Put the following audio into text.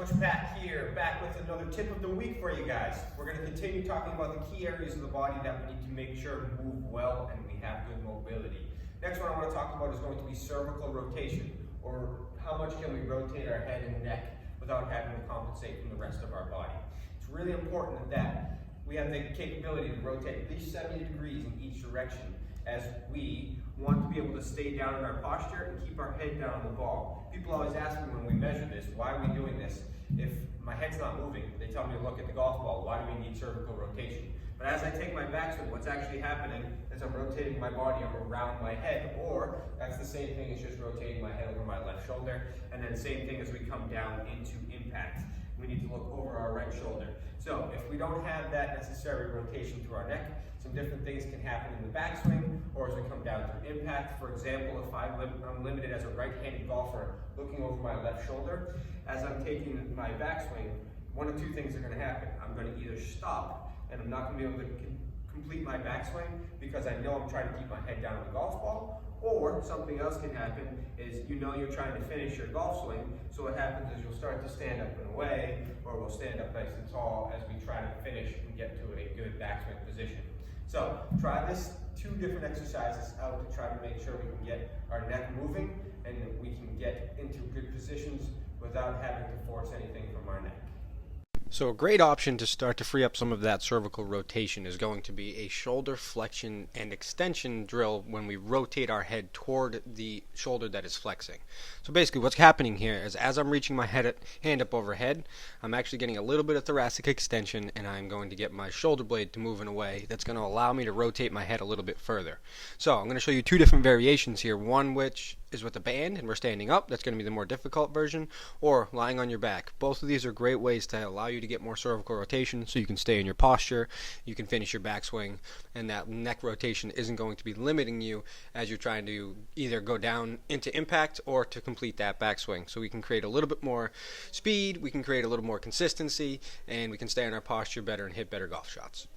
Coach Pat here, back with another tip of the week for you guys. We're going to continue talking about the key areas of the body that we need to make sure move well and we have good mobility. Next one I want to talk about is going to be cervical rotation, or how much can we rotate our head and neck without having to compensate from the rest of our body. It's really important that we have the capability to rotate at least 70 degrees in each direction, as we want to be able to stay down in our posture and keep our head down on the ball. People always ask me when we measure this, why are we doing this? If my head's not moving, they tell me to look at the golf ball, why do we need cervical rotation? But as I take my backswing, what's actually happening is I'm rotating my body around my head, or that's the same thing as just rotating my head over my left shoulder, and then same thing as we come down into impact. We need to look over our right shoulder. So if we don't have that necessary rotation through our neck, some different things can happen in the backswing or as we come down through impact. For example, if I'm limited as a right-handed golfer looking over my left shoulder, as I'm taking my backswing, one of two things are going to happen. I'm going to either stop and I'm not going to be able to complete my backswing because I know I'm trying to keep my head down on the golf ball, or something else can happen is you're trying to finish your golf swing, so what happens is you'll start to stand up and away, or we'll stand up nice and tall as we try to finish and get to a good backswing position. So try this two different exercises out to try to make sure we can get our neck moving and that we can get into good positions without having to force anything from our neck. So a great option to start to free up some of that cervical rotation is going to be a shoulder flexion and extension drill when we rotate our head toward the shoulder that is flexing. So basically what's happening here is as I'm reaching my hand up overhead, I'm actually getting a little bit of thoracic extension, and I'm going to get my shoulder blade to move in a way that's going to allow me to rotate my head a little bit further. So I'm going to show you two different variations here, one which is with a band and we're standing up. That's going to be the more difficult version, or lying on your back. Both of these are great ways to allow you to get more cervical rotation so you can stay in your posture, you can finish your backswing, and that neck rotation isn't going to be limiting you as you're trying to either go down into impact or to complete that backswing. So we can create a little bit more speed, we can create a little more consistency, and we can stay in our posture better and hit better golf shots.